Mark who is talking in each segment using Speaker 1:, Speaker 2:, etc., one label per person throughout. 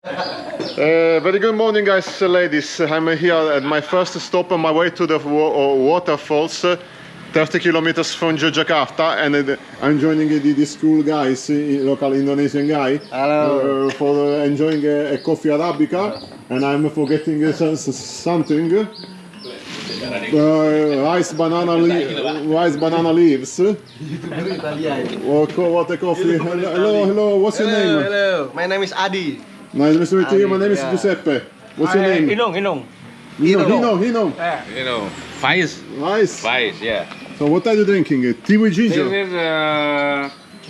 Speaker 1: Very good morning, guys, ladies. I'm here at my first stop on my way to the waterfalls, 30 kilometers from Yogyakarta, and I'm joining this cool guys, local Indonesian guy, for enjoying a coffee arabica, and I'm forgetting something. Rice banana leaves. What a coffee. Hello. What's your name?
Speaker 2: Hello. My name is Adi.
Speaker 1: Nice to meet you. My name is Giuseppe. What's your name?
Speaker 2: Hinong.
Speaker 1: Hino.
Speaker 3: Vice, yeah.
Speaker 1: So what are you drinking? Tea with ginger?
Speaker 3: This is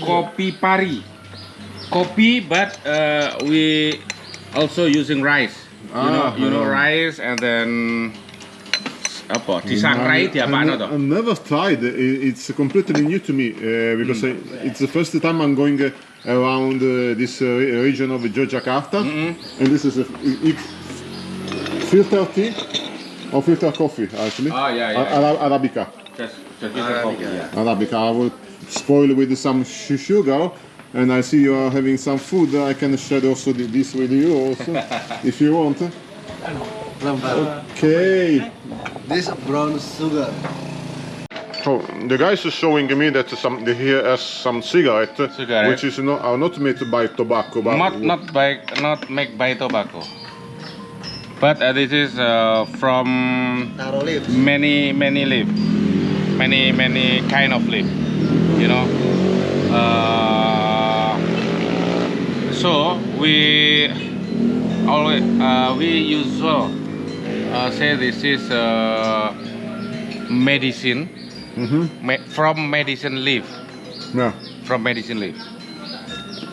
Speaker 3: Kopi Pari. Kopi, but we also using rice. You know rice, and then apa? Disangrai itu apa no?
Speaker 1: I've never tried. It's completely new to me because it's the first time I'm going around this region of Yogyakarta, and this is filter tea or filter coffee actually.
Speaker 3: Oh yeah.
Speaker 1: Arabica.
Speaker 3: Just coffee. Yeah.
Speaker 1: Arabica. I will spoil with some sugar, and I see you are having some food. I can share also this with you also, if you want. Okay.
Speaker 2: This brown sugar.
Speaker 1: So the guys are showing me that here has some cigarette, which is are not made by tobacco, but
Speaker 3: Not made by tobacco. But this is from
Speaker 2: Taro leaves.
Speaker 3: many leaf, many kind of leaf. You know. So we always usually say this is medicine. From medicine leaf.
Speaker 1: Yeah.
Speaker 3: From medicine leaf,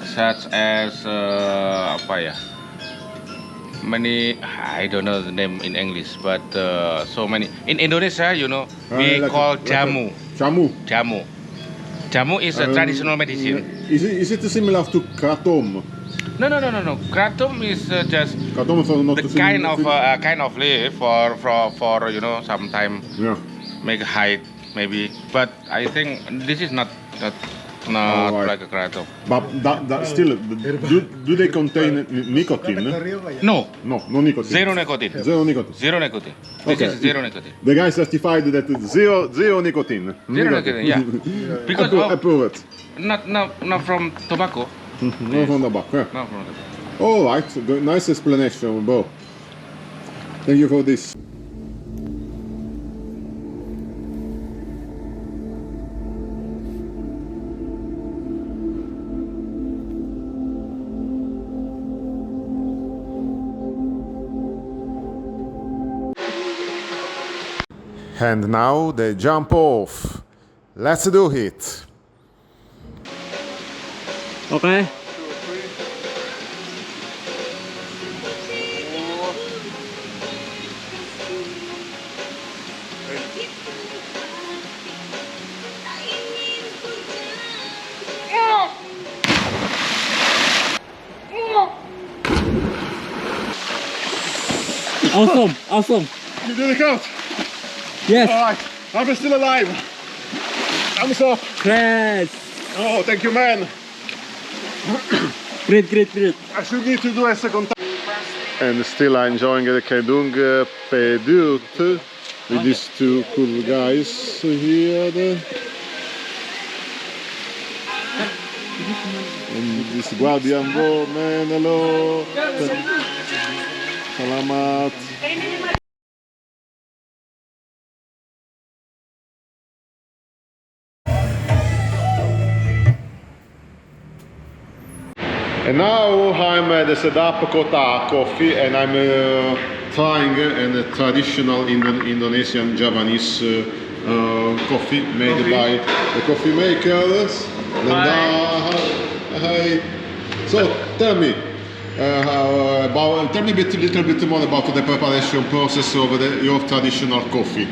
Speaker 3: such as apa ya? Many, I don't know the name in English, but so many in Indonesia. You know, we call jamu. Jamu is a traditional medicine.
Speaker 1: Is it similar to kratom?
Speaker 3: No. Kratom is just
Speaker 1: Kratom is not
Speaker 3: the kind of leaf for sometime make height maybe, but I think this is not like a kratom.
Speaker 1: But that still, do they contain nicotine?
Speaker 3: No
Speaker 1: nicotine.
Speaker 3: Zero nicotine. This is zero nicotine.
Speaker 1: The guy certified that it's zero nicotine.
Speaker 3: Zero nicotine, yeah. Because
Speaker 1: approve it.
Speaker 3: Not from tobacco.
Speaker 1: No from the back. Yeah.
Speaker 3: Not from tobacco.
Speaker 1: All right, nice explanation, bro. Thank you for this. And now the jump off. Let's do it.
Speaker 4: Okay. Awesome.
Speaker 1: You did it out.
Speaker 4: Yes.
Speaker 1: All right, I'm still alive. Thumbs up.
Speaker 4: Yes.
Speaker 1: Oh, thank you, man.
Speaker 4: Great.
Speaker 1: I should need to do a second time. And still I'm enjoying the Kedung Pedut with these two cool guys here. And this Guardian bro, man, hello. Salamat. And now I'm at the Sedap Kota coffee, and I'm trying a traditional Indonesian Javanese coffee made by the coffee makers. Hi. So tell me, tell me a little bit more about the preparation process of your traditional coffee.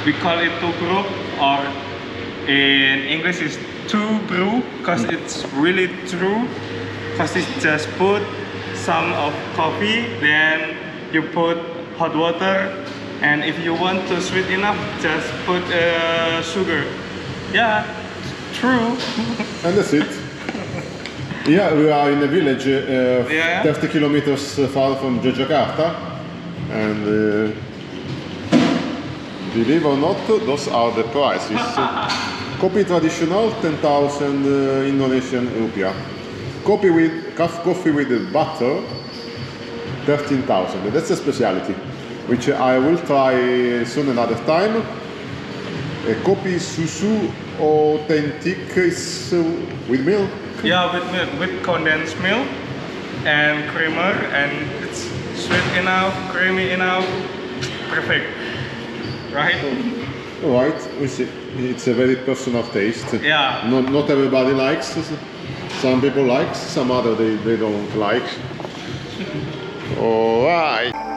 Speaker 5: We call it to brew, or in English is to brew, because it's really true. Because it's just put some of coffee, then you put hot water, and if you want to sweet enough, just put sugar. Yeah, true.
Speaker 1: And that's it. Yeah, we are in a village
Speaker 5: Yeah.
Speaker 1: 30 kilometers far from Yogyakarta, and believe or not, those are the prices. Kopi traditional, 10,000 Indonesian rupiah. Coffee with butter, 13,000. That's a specialty, which I will try soon another time. Kopi susu authentic is with milk.
Speaker 5: Yeah, with milk, with condensed milk and creamer, and it's sweet enough, creamy enough, perfect, right?
Speaker 1: Right, we see. It's a very personal taste.
Speaker 5: Yeah.
Speaker 1: Not everybody likes. Some people like, some other they don't like. All right.